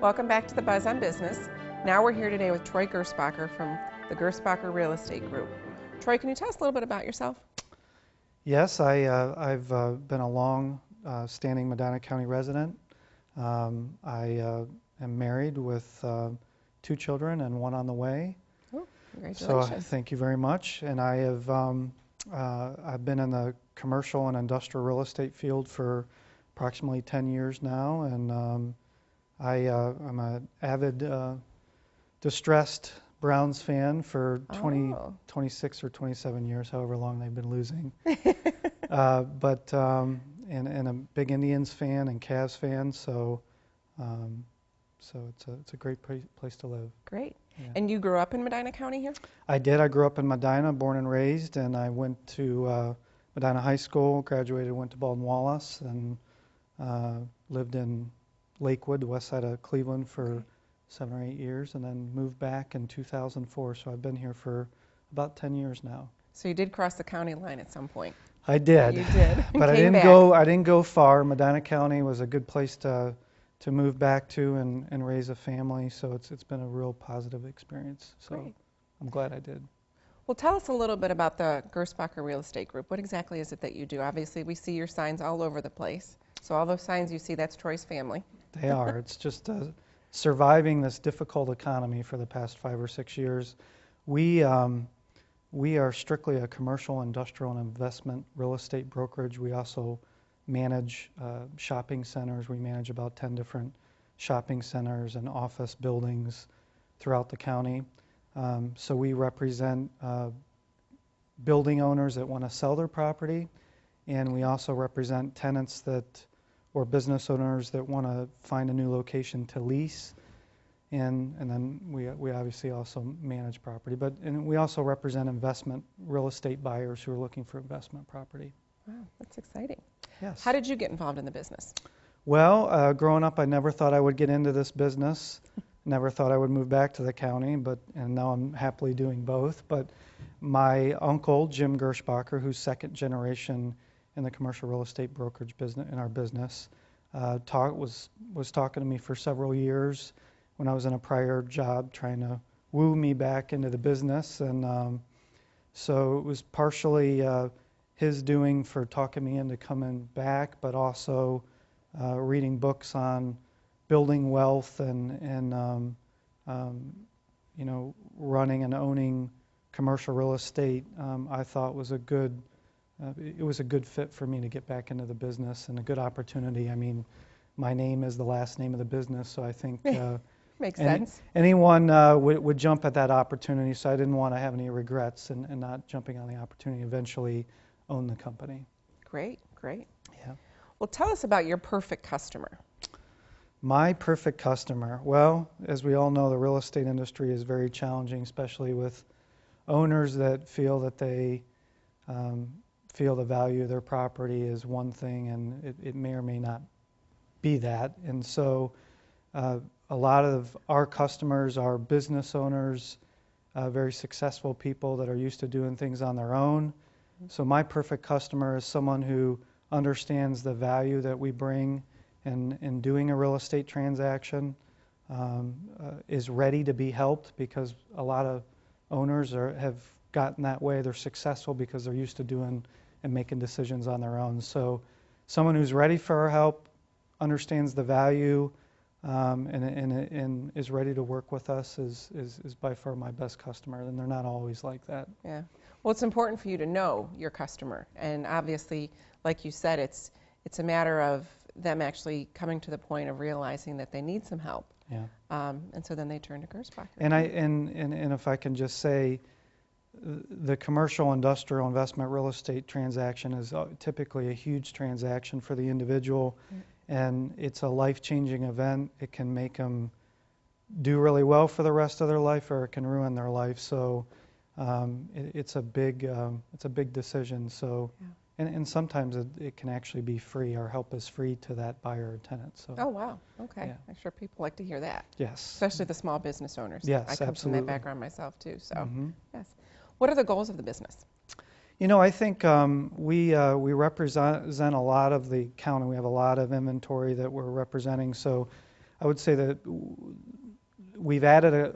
Welcome back to the Buzz on Business. Now we're here today with Troy Gerspacher from the Gerspacher Real Estate Group. Troy, can you tell us a little bit about yourself? Yes, I've been a long-standing Medina County resident. I am married with 2 children and 1 on the way. Oh, congratulations. So thank you very much. And I have I've been in the commercial and industrial real estate field for approximately 10 years now, and I'm an avid distressed Browns fan for 26 or 27 years, however long they've been losing. And a big Indians fan and Cavs fan, so it's a great place to live. Great. Yeah. And you grew up in Medina County here? I did. I grew up in Medina, born and raised, and I went to Medina High School, graduated, went to Baldwin Wallace, and lived in Lakewood, the west side of Cleveland, for 7 or 8 years, and then moved back in 2004. So I've been here for about 10 years now. So you did cross the county line at some point. I did. You did. But I didn't go far. Medina County was a good place to move back to and raise a family. So it's been a real positive experience. So Great. I'm glad I did. Well, tell us a little bit about the Gerspacher Real Estate Group. What exactly is it that you do? Obviously, we see your signs all over the place. So all those signs you see, that's Troy's family. They are. It's just surviving this difficult economy for the past 5 or 6 years. We are strictly a commercial, industrial, and investment real estate brokerage. We also manage shopping centers. We manage about 10 different shopping centers and office buildings throughout the county. So we represent building owners that want to sell their property, and we also represent tenants or business owners that want to find a new location to lease. And then we obviously also manage property, and we also represent investment real estate buyers who are looking for investment property. Wow, that's exciting. Yes. How did you get involved in the business? Well, growing up, I never thought I would get into this business. Never thought I would move back to the county, and now I'm happily doing both. But my uncle, Jim Gerspacher, who's second generation in the commercial real estate brokerage business, in our business, was talking to me for several years when I was in a prior job, trying to woo me back into the business. And so it was partially his doing for talking me into coming back, but also reading books on building wealth and running and owning commercial real estate. I thought was it was a good fit for me to get back into the business, and a good opportunity. I mean, my name is the last name of the business, so I think Makes sense. anyone would jump at that opportunity, so I didn't want to have any regrets and not jumping on the opportunity, eventually own the company. Great, great. Yeah. Well, tell us about your perfect customer. My perfect customer. Well, as we all know, the real estate industry is very challenging, especially with owners that feel that they feel the value of their property is one thing, and it may or may not be that. And so a lot of our customers are business owners, very successful people that are used to doing things on their own. So my perfect customer is someone who understands the value that we bring in doing a real estate transaction, is ready to be helped, because a lot of owners have gotten that way. They're successful because they're used to doing and making decisions on their own. So someone who's ready for our help, understands the value, and is ready to work with us is by far my best customer, and they're not always like that. Yeah. Well, it's important for you to know your customer, and obviously, like you said, it's a matter of them actually coming to the point of realizing that they need some help. Yeah. And so then they turn to Gerspacher. And if I can just say, the commercial industrial investment real estate transaction is typically a huge transaction for the individual, and it's a life-changing event. It can make them do really well for the rest of their life, or it can ruin their life. So it's a big decision. So. Yeah. And sometimes it can actually be free. Our help is free to that buyer or tenant. So. Oh, wow. Okay. Yeah. I'm sure people like to hear that. Yes. Especially the small business owners. Yes, I come absolutely. from that background myself, too. So, Mm-hmm. yes. What are the goals of the business? You know, I think we represent a lot of the county. We have a lot of inventory that we're representing. So I would say that we've added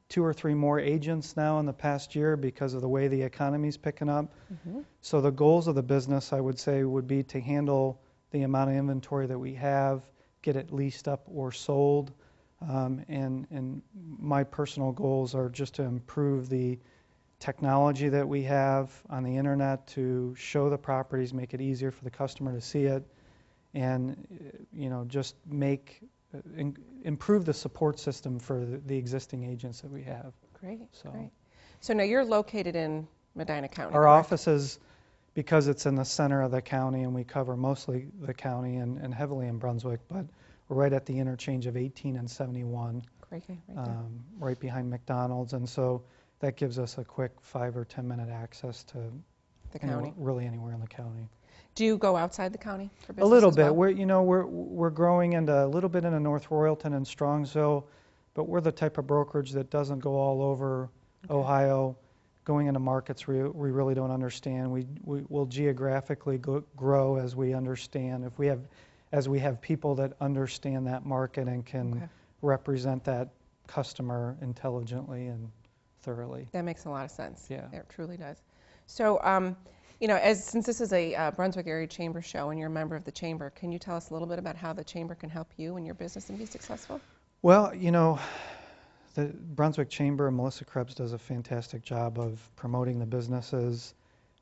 2 or 3 more agents now in the past year because of the way the economy's picking up. Mm-hmm. So the goals of the business, I would say, would be to handle the amount of inventory that we have, get it leased up or sold, and my personal goals are just to improve the technology that we have on the internet to show the properties, make it easier for the customer to see it, and just improve the support system for the existing agents that we have. Great, So great. So now you're located in Medina County, our correct? office is, because it's in the center of the county and we cover mostly the county and heavily in Brunswick, but we're right at the interchange of 18 and 71, Great, right there. right behind McDonald's, and so that gives us a quick 5 or 10 minute access to The county. really anywhere in the county. Do you go outside the county for business A little as bit. well? We're growing into a little bit into North Royalton and Strongsville, but we're the type of brokerage that doesn't go all over Okay. Ohio, going into markets we really don't understand. We will geographically grow as we understand. As we have people that understand that market and can Okay. represent that customer intelligently and thoroughly. That makes a lot of sense. Yeah. It truly does. So, since this is a Brunswick Area Chamber show and you're a member of the Chamber, can you tell us a little bit about how the Chamber can help you in your business and be successful? Well, the Brunswick Chamber, Melissa Krebs does a fantastic job of promoting the businesses.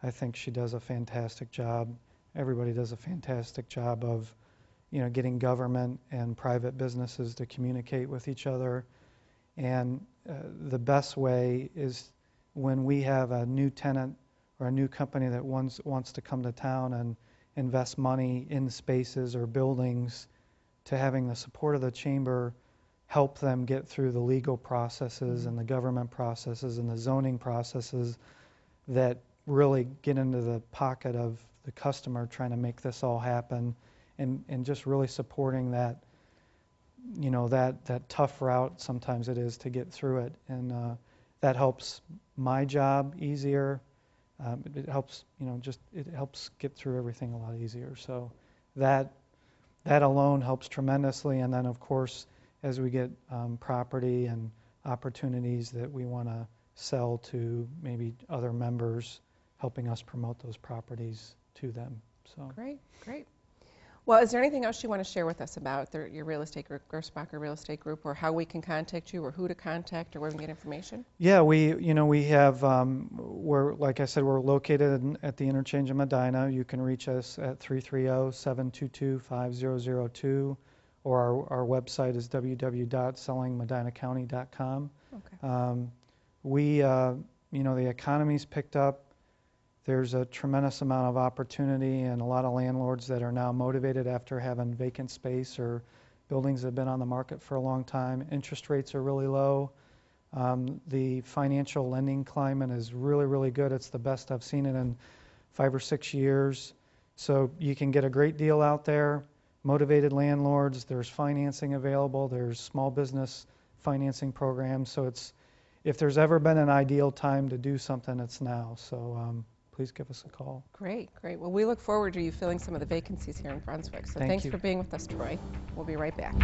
I think she does a fantastic job. Everybody does a fantastic job of, getting government and private businesses to communicate with each other. And the best way is when we have a new tenant or a new company that wants to come to town and invest money in spaces or buildings, to having the support of the chamber help them get through the legal processes and the government processes and the zoning processes that really get into the pocket of the customer trying to make this all happen, and just really supporting that, that tough route sometimes it is to get through it. And that helps my job easier. It helps, it helps get through everything a lot easier. So that alone helps tremendously. And then, of course, as we get property and opportunities that we want to sell to maybe other members, helping us promote those properties to them. So Great, great. Well, is there anything else you want to share with us about your real estate group, Gerspacher Real Estate Group, or how we can contact you, or who to contact, or where we can get information? yeah, we have like I said, we're located at the interchange of Medina. You can reach us at 330-722-5002, or our website is www.sellingmedinacounty.com. Okay. The economy's picked up. There's a tremendous amount of opportunity and a lot of landlords that are now motivated after having vacant space or buildings that have been on the market for a long time. Interest rates are really low. The financial lending climate is really, really good. It's the best I've seen it in 5 or 6 years. So you can get a great deal out there. Motivated landlords, there's financing available, there's small business financing programs. So if there's ever been an ideal time to do something, it's now. So please give us a call. Great, great. Well, we look forward to you filling some of the vacancies here in Brunswick. So Thank thanks you. for being with us, Troy. We'll be right back.